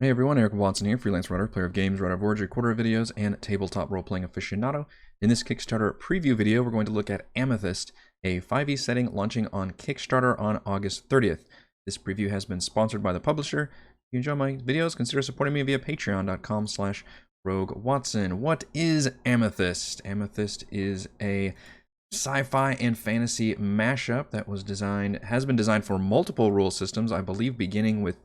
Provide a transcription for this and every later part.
Hey everyone, Eric Watson here, freelance writer, player of games, writer of words, recorder of videos, and tabletop role-playing aficionado. In this Kickstarter preview video, we're going to look at Amethyst, a 5e setting launching on Kickstarter on August 30th. This preview has been sponsored by the publisher. If you enjoy my videos, consider supporting me via patreon.com/roguewatson. What is Amethyst? Amethyst is a sci-fi and fantasy mashup that has been designed for multiple rule systems, I believe beginning with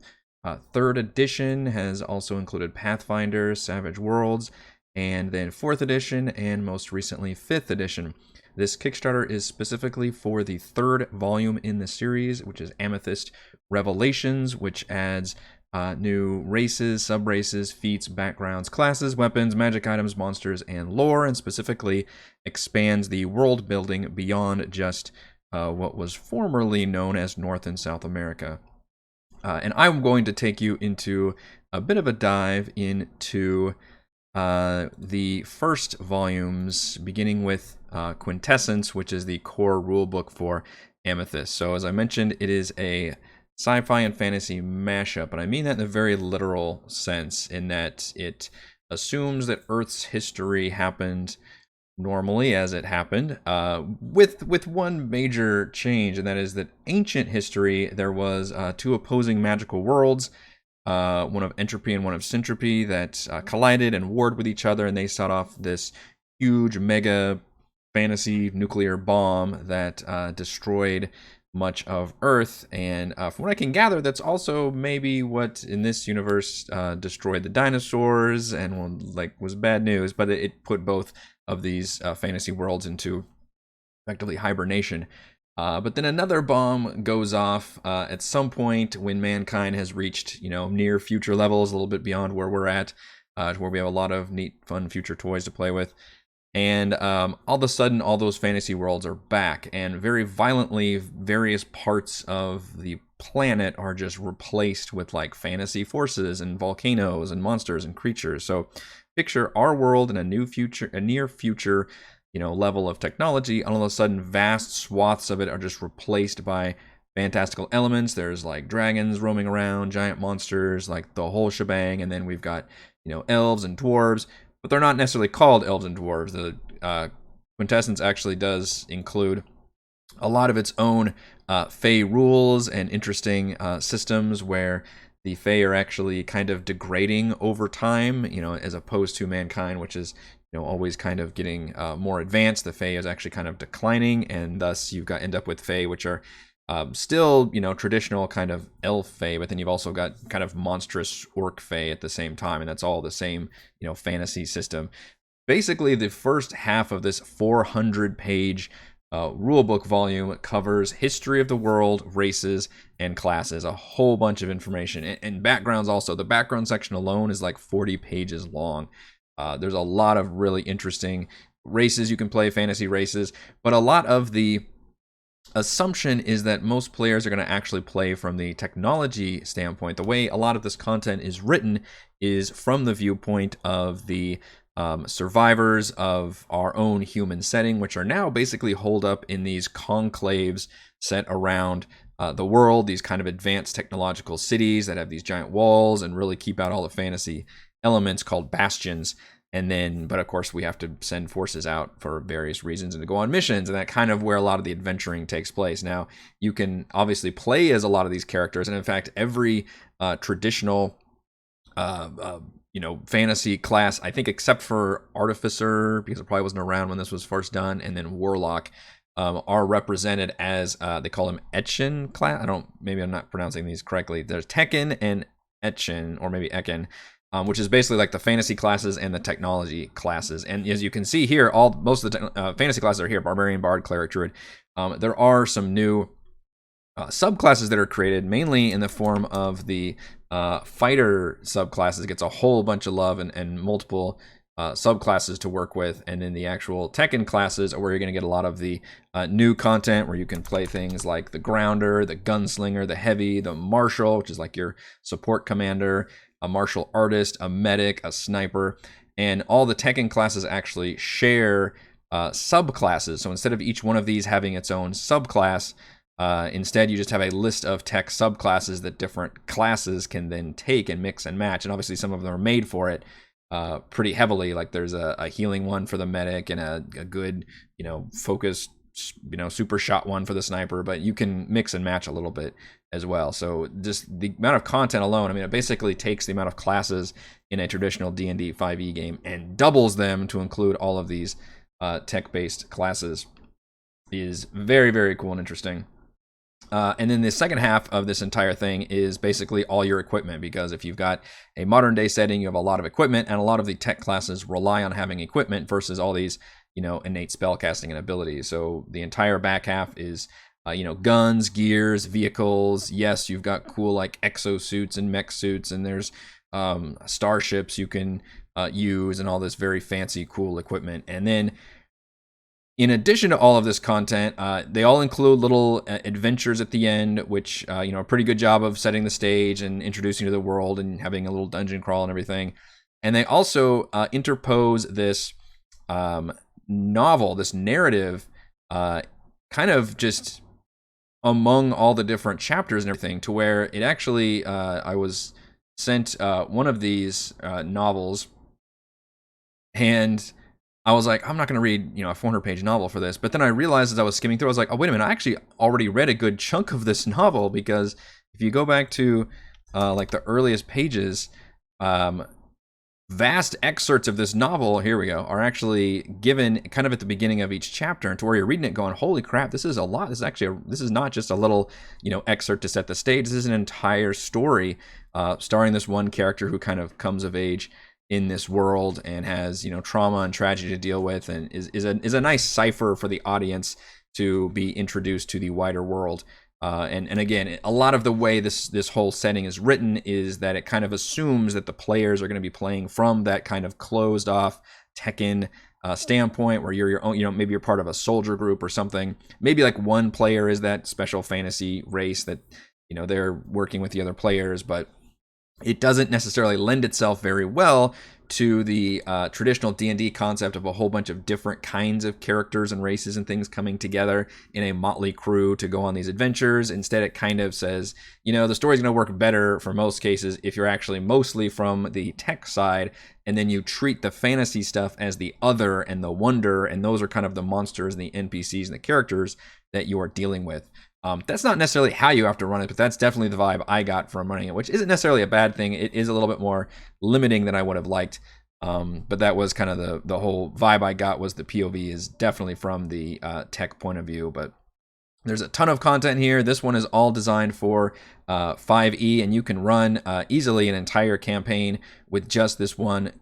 third edition, has also included Pathfinder, Savage Worlds, and then fourth edition, and most recently fifth edition. This Kickstarter is specifically for the third volume in the series, which is Amethyst Revelations, which adds new races, sub-races, feats, backgrounds, classes, weapons, magic items, monsters, and lore, and specifically expands the world building beyond just what was formerly known as North and South America. And I'm going to take you into a bit of a dive into the first volumes, beginning with Quintessence, which is the core rulebook for Amethyst. So as I mentioned, it is a sci-fi and fantasy mashup, and I mean that in a very literal sense, in that it assumes that Earth's history happened normally as it happened, with one major change, and that is that ancient history, there was two opposing magical worlds, one of entropy and one of syntropy, that collided and warred with each other, and they set off this huge mega fantasy nuclear bomb that destroyed much of Earth. And from what I can gather, that's also maybe what in this universe destroyed the dinosaurs and was bad news, but it put both of these fantasy worlds into effectively hibernation. But then another bomb goes off at some point when mankind has reached, near future levels, a little bit beyond where we're at, to where we have a lot of neat, fun future toys to play with. And all of a sudden, all those fantasy worlds are back, and very violently, various parts of the planet are just replaced with like fantasy forces and volcanoes and monsters and creatures. So picture our world in a near future, level of technology, and all of a sudden vast swaths of it are just replaced by fantastical elements. There's like dragons roaming around, giant monsters, like the whole shebang, and then we've got, elves and dwarves, but they're not necessarily called elves and dwarves. The Quintessence actually does include a lot of its own Fey rules and interesting systems where the Fey are actually kind of degrading over time, as opposed to mankind, which is, always kind of getting more advanced. The Fey is actually kind of declining, and thus end up with Fey, which are still, traditional kind of elf Fey, but then you've also got kind of monstrous orc Fey at the same time, and that's all the same, fantasy system. Basically, the first half of this 400-page rulebook volume covers history of the world, races, and classes. A whole bunch of information. And backgrounds also. The background section alone is like 40 pages long. There's a lot of really interesting races you can play, fantasy races, but a lot of the assumption is that most players are going to actually play from the technology standpoint. The way a lot of this content is written is from the viewpoint of the survivors of our own human setting, which are now basically holed up in these conclaves set around the world, these kind of advanced technological cities that have these giant walls and really keep out all the fantasy elements, called bastions. And then, but of course, we have to send forces out for various reasons and to go on missions, and that kind of where a lot of the adventuring takes place. Now, you can obviously play as a lot of these characters, and in fact, every traditional fantasy class, I think, except for Artificer, because it probably wasn't around when this was first done, and then Warlock, are represented as they call them Etchen class. Maybe I'm not pronouncing these correctly. There's Tekken and Etchen, or maybe Ekken, which is basically like the fantasy classes and the technology classes. And as you can see here, most of the fantasy classes are here: Barbarian, Bard, Cleric, Druid. There are some new subclasses that are created, mainly in the form of the fighter subclasses. It gets a whole bunch of love and multiple subclasses to work with. And then the actual Tekken classes are where you're going to get a lot of the new content, where you can play things like the Grounder, the Gunslinger, the Heavy, the Marshal, which is like your support commander, a martial artist, a medic, a sniper. And all the Tekken classes actually share subclasses. So instead of each one of these having its own subclass, Instead, you just have a list of tech subclasses that different classes can then take and mix and match. And obviously, some of them are made for it pretty heavily. Like there's a healing one for the medic and a good, focused, super shot one for the sniper. But you can mix and match a little bit as well. So just the amount of content alone, I mean, it basically takes the amount of classes in a traditional D&D 5e game and doubles them to include all of these tech-based classes. Is very, very cool and interesting. And then the second half of this entire thing is basically all your equipment, because if you've got a modern day setting, you have a lot of equipment, and a lot of the tech classes rely on having equipment versus all these, innate spellcasting and abilities. So the entire back half is, guns, gears, vehicles. Yes, you've got cool like exosuits and mech suits, and there's starships you can use, and all this very fancy, cool equipment. And then in addition to all of this content, they all include little adventures at the end, which, a pretty good job of setting the stage and introducing you to the world and having a little dungeon crawl and everything. And they also interpose this novel, this narrative, kind of just among all the different chapters and everything, to where it actually, I was sent one of these novels, and I was like, I'm not going to read, a 400-page novel for this. But then I realized as I was skimming through, I was like, oh, wait a minute, I actually already read a good chunk of this novel, because if you go back to like the earliest pages, vast excerpts of this novel, here we go, are actually given kind of at the beginning of each chapter, and to where you're reading it going, holy crap, this is a lot. This is actually, this is not just a little, excerpt to set the stage. This is an entire story starring this one character who kind of comes of age in this world and has trauma and tragedy to deal with, and is a nice cipher for the audience to be introduced to the wider world. And again, a lot of the way this whole setting is written is that it kind of assumes that the players are going to be playing from that kind of closed off Tekken standpoint, where you're your own, maybe you're part of a soldier group or something. Maybe like one player is that special fantasy race that they're working with the other players, but it doesn't necessarily lend itself very well to the traditional D&D concept of a whole bunch of different kinds of characters and races and things coming together in a motley crew to go on these adventures. Instead, it kind of says, the story's going to work better for most cases if you're actually mostly from the tech side, and then you treat the fantasy stuff as the other and the wonder, and those are kind of the monsters and the NPCs and the characters that you are dealing with. That's not necessarily how you have to run it, but that's definitely the vibe I got from running it, which isn't necessarily a bad thing. It is a little bit more limiting than I would have liked, but that was kind of the whole vibe I got. Was the POV is definitely from the tech point of view, but there's a ton of content here. This one is all designed for 5e, and you can run easily an entire campaign with just this one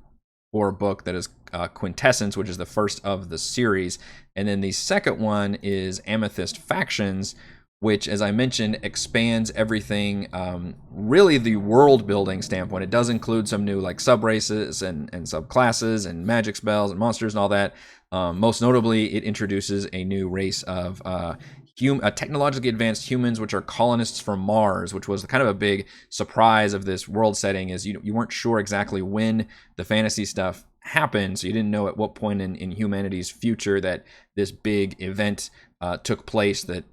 core book that is Quintessence, which is the first of the series. And then the second one is Amethyst Factions, which, as I mentioned, expands everything, really the world building standpoint. It does include some new like sub races and subclasses and magic spells and monsters and all that. Most notably, it introduces a new race of technologically advanced humans, which are colonists from Mars, which was kind of a big surprise of this world setting. Is you weren't sure exactly when the fantasy stuff happened, so you didn't know at what point in humanity's future that this big event took place that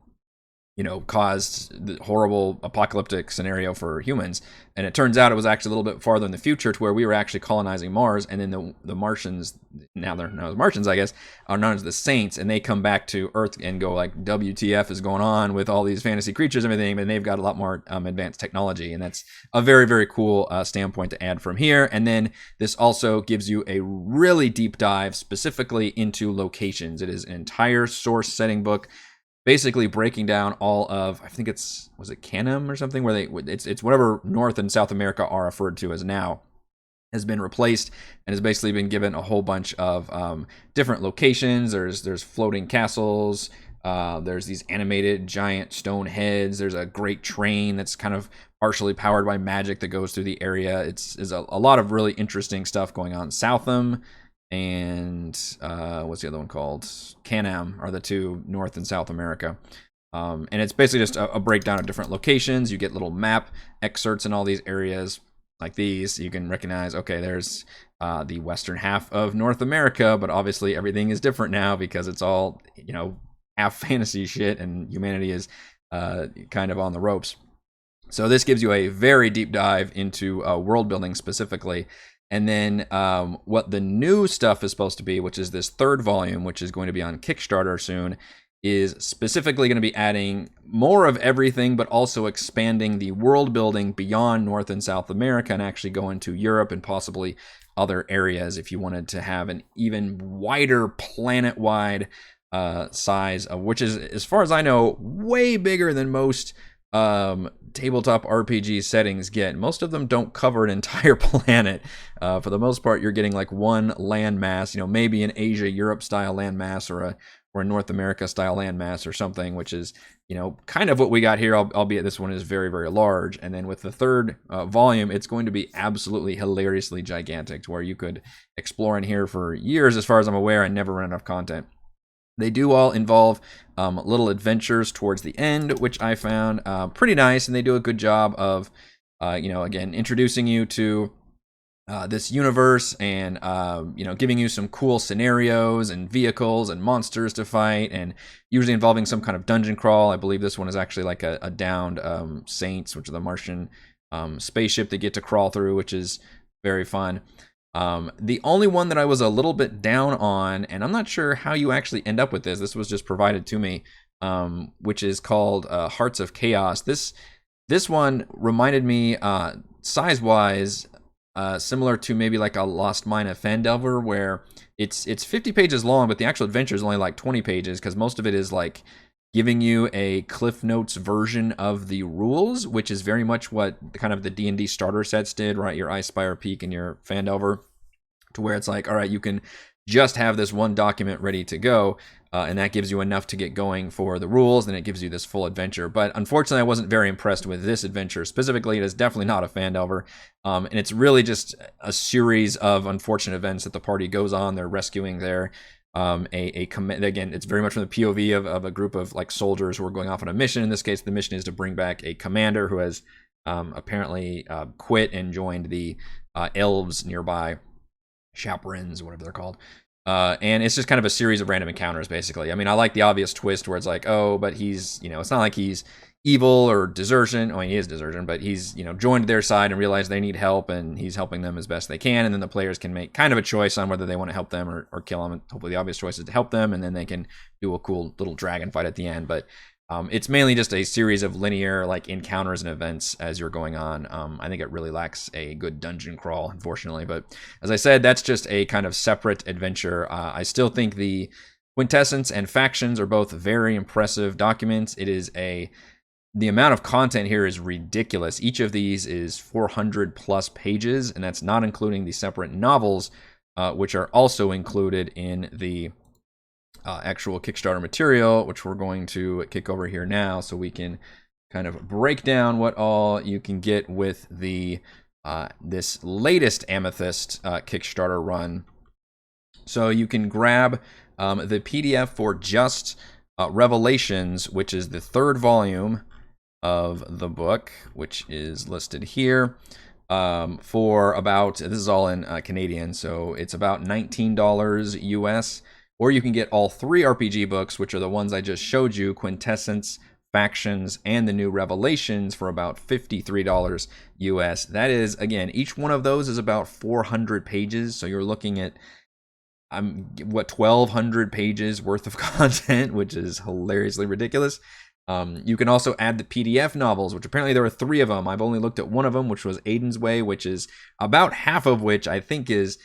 caused the horrible apocalyptic scenario for humans. And it turns out it was actually a little bit farther in the future, to where we were actually colonizing Mars, and then the Martians, now they're known as Martians, I guess, are known as the Saints, and they come back to Earth and go like, WTF is going on with all these fantasy creatures and everything, and they've got a lot more advanced technology, and that's a very, very cool standpoint to add from here. And then this also gives you a really deep dive specifically into locations. It is an entire source setting book, basically breaking down all of, I think was it Canem or something, where it's whatever North and South America are referred to as now, has been replaced and has basically been given a whole bunch of different locations. There's floating castles. There's these animated giant stone heads. There's a great train that's kind of partially powered by magic that goes through the area. It's a lot of really interesting stuff going on. Southam and what's the other one called? Canam are the two, North and South America. And it's basically just a breakdown of different locations. You get little map excerpts in all these areas like these. You can recognize, okay, there's the western half of North America, but obviously everything is different now because it's all, half fantasy shit, and humanity is kind of on the ropes. So this gives you a very deep dive into world building specifically. And then what the new stuff is supposed to be, which is this third volume, which is going to be on Kickstarter soon, is specifically going to be adding more of everything, but also expanding the world building beyond North and South America and actually go into Europe and possibly other areas if you wanted to have an even wider planet-wide size, which is, as far as I know, way bigger than most tabletop RPG settings get. Most of them don't cover an entire planet. For the most part, you're getting like one landmass, maybe an Asia, Europe style landmass or a North America style landmass or something, which is, kind of what we got here, albeit this one is very, very large. And then with the third volume, it's going to be absolutely hilariously gigantic to where you could explore in here for years, as far as I'm aware, and never run enough content. They do all involve little adventures towards the end, which I found pretty nice, and they do a good job of, again, introducing you to this universe and, giving you some cool scenarios and vehicles and monsters to fight, and usually involving some kind of dungeon crawl. I believe this one is actually like a downed Saints, which are the Martian spaceship they get to crawl through, which is very fun. The only one that I was a little bit down on, and I'm not sure how you actually end up with this was just provided to me, which is called Hearts of Chaos. This one reminded me, size-wise, similar to maybe like a Lost Mine of Phandelver, where it's 50 pages long, but the actual adventure is only like 20 pages, because most of it is like giving you a Cliff Notes version of the rules, which is very much what kind of the D&D starter sets did, right? Your Icespire Peak and your Phandelver, to where it's like, all right, you can just have this one document ready to go, and that gives you enough to get going for the rules, and it gives you this full adventure. But unfortunately, I wasn't very impressed with this adventure. Specifically, it is definitely not a Phandelver, and it's really just a series of unfortunate events that the party goes on. They're rescuing their again, it's very much from the POV of a group of like soldiers who are going off on a mission. In this case, the mission is to bring back a commander who has apparently quit and joined the elves nearby, chaperons, whatever they're called. And it's just kind of a series of random encounters, basically. I mean, I like the obvious twist where it's like, oh, but he's, it's not like he's evil or desertion. I mean, he is desertion, but he's, joined their side and realized they need help, and he's helping them as best they can. And then the players can make kind of a choice on whether they want to help them or kill them. And hopefully the obvious choice is to help them, and then they can do a cool little dragon fight at the end. But it's mainly just a series of linear like encounters and events as you're going on. I think it really lacks a good dungeon crawl, unfortunately. But as I said, that's just a kind of separate adventure. I still think the Quintessence and Factions are both very impressive documents. The amount of content here is ridiculous. Each of these is 400 plus pages, and that's not including the separate novels, which are also included in the actual Kickstarter material, which we're going to kick over here now so we can kind of break down what all you can get with the this latest Amethyst Kickstarter run. So you can grab the PDF for just Revelations, which is the third volume of the book, which is listed here, for about, this is all in Canadian, so it's about $19 US. Or you can get all three RPG books, which are the ones I just showed you, Quintessence, Factions, and the new Revelations, for about $53 US. That is, again, each one of those is about 400 pages, so you're looking at 1,200 pages worth of content, which is hilariously ridiculous. You can also add the PDF novels, which apparently there are 3 of them. I've only looked at one of them, which was Aiden's Way, which is about half of which I think is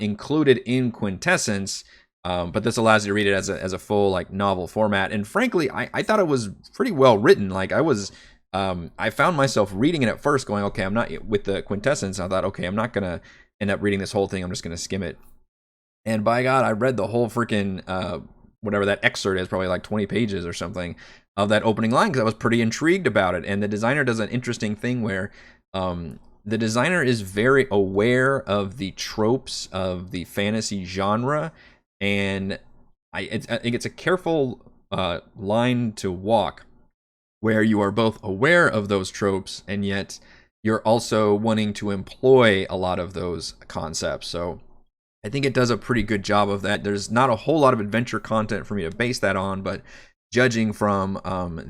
included in Quintessence. But this allows you to read it as a full like novel format. And frankly, I thought it was pretty well written. Like I found myself reading it at first going, okay, I'm not with the Quintessence. I thought, okay, I'm not going to end up reading this whole thing. I'm just going to skim it. And by God, I read the whole freaking, whatever that excerpt is, probably like 20 pages or something of that opening line, because I was pretty intrigued about it. And the designer does an interesting thing where the designer is very aware of the tropes of the fantasy genre. And I think it's a careful line to walk where you are both aware of those tropes and yet you're also wanting to employ a lot of those concepts. So I think it does a pretty good job of that. There's not a whole lot of adventure content for me to base that on, but judging from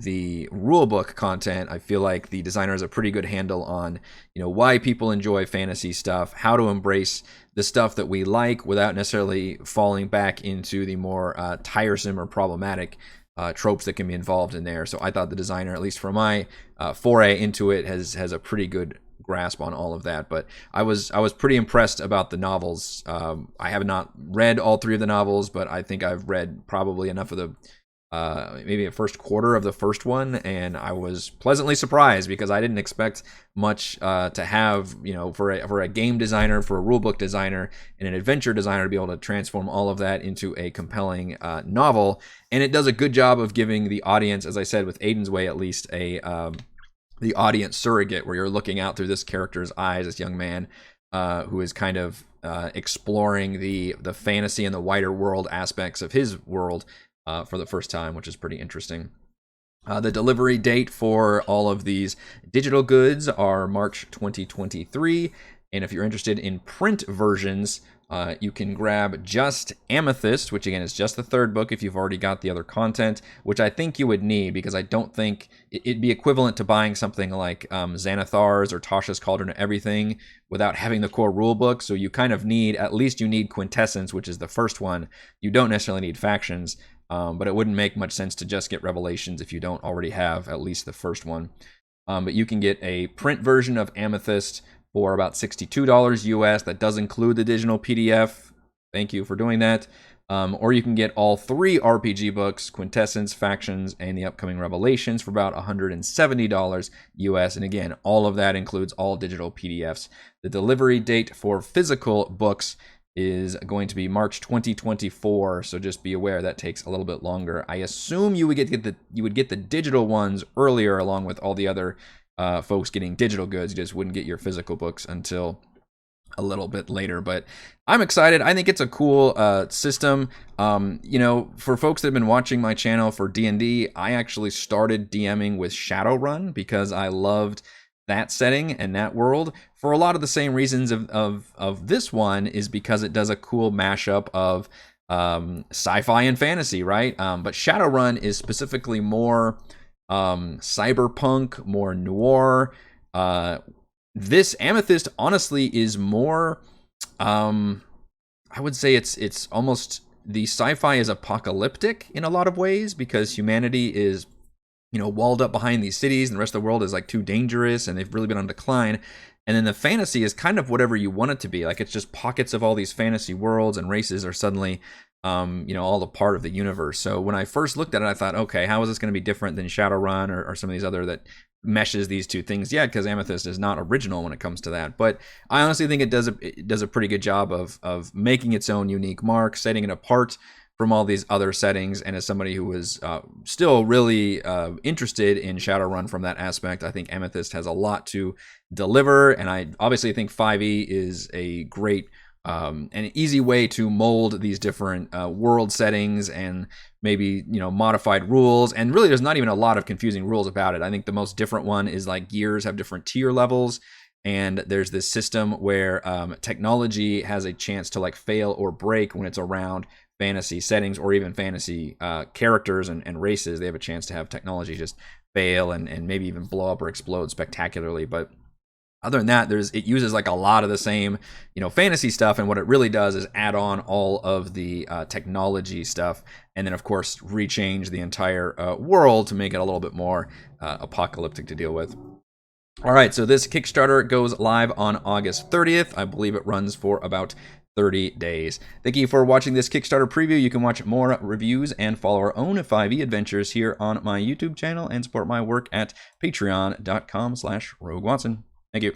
the rulebook content, I feel like the designer has a pretty good handle on, why people enjoy fantasy stuff, how to embrace the stuff that we like without necessarily falling back into the more tiresome or problematic tropes that can be involved in there. So I thought the designer, at least for my foray into it, has a pretty good grasp on all of that. But I was pretty impressed about the novels. I have not read all 3 of the novels, but I think I've read probably enough of the maybe a first quarter of the first one, and I was pleasantly surprised because I didn't expect much to have, for a game designer, for a rulebook designer, and an adventure designer to be able to transform all of that into a compelling novel. And it does a good job of giving the audience, as I said, with Aiden's Way at least, the audience surrogate, where you're looking out through this character's eyes, this young man who is kind of exploring the fantasy and the wider world aspects of his world for the first time, which is pretty interesting. The delivery date for all of these digital goods are March 2023. And if you're interested in print versions, you can grab just Amethyst, which again is just the 3rd book if you've already got the other content, which I think you would need because I don't think it'd be equivalent to buying something like Xanathar's or Tasha's Cauldron of Everything without having the core rule book. So you kind of need, at least you need Quintessence, which is the first one. You don't necessarily need Factions. But it wouldn't make much sense to just get Revelations if you don't already have at least the first one. But you can get a print version of Amethyst for about $62 US. That does include the digital PDF. Thank you for doing that. Or you can get all 3 RPG books, Quintessence, Factions, and the upcoming Revelations for about $170 US. And again, all of that includes all digital PDFs. The delivery date for physical books is going to be March 2024, so just be aware that takes a little bit longer. I assume you would get the digital ones earlier, along with all the other folks getting digital goods. You just wouldn't get your physical books until a little bit later. But I'm excited. I think it's a cool system. For folks that have been watching my channel for D&D, I actually started DMing with Shadowrun because I loved that setting and that world for a lot of the same reasons of this one, is because it does a cool mashup of sci-fi and fantasy, right? But Shadowrun is specifically more cyberpunk, more noir. This Amethyst honestly is more, I would say it's almost, the sci-fi is apocalyptic in a lot of ways because humanity is walled up behind these cities, and the rest of the world is like too dangerous, and they've really been on decline. And then the fantasy is kind of whatever you want it to be. Like, it's just pockets of all these fantasy worlds, and races are suddenly, all a part of the universe. So when I first looked at it, I thought, okay, how is this going to be different than Shadowrun or some of these other that meshes these two things? Yeah, because Amethyst is not original when it comes to that. But I honestly think it does a pretty good job of making its own unique mark, setting it apart from all these other settings. And as somebody who was still really interested in Shadowrun from that aspect, I think Amethyst has a lot to deliver. And I obviously think 5e is a great and easy way to mold these different world settings and maybe modified rules. And really, there's not even a lot of confusing rules about it. I think the most different one is like gears have different tier levels. And there's this system where technology has a chance to like fail or break when it's around fantasy settings, or even fantasy characters and races. They have a chance to have technology just fail and maybe even blow up or explode spectacularly. But other than that, it uses like a lot of the same fantasy stuff, and what it really does is add on all of the technology stuff, and then of course rechange the entire world to make it a little bit more apocalyptic to deal with. All right, so this Kickstarter goes live on August 30th. I believe it runs for about 30 days. Thank you for watching this Kickstarter preview. You can watch more reviews and follow our own 5e adventures here on my YouTube channel, and support my work at patreon.com/RogueWatson. Thank you.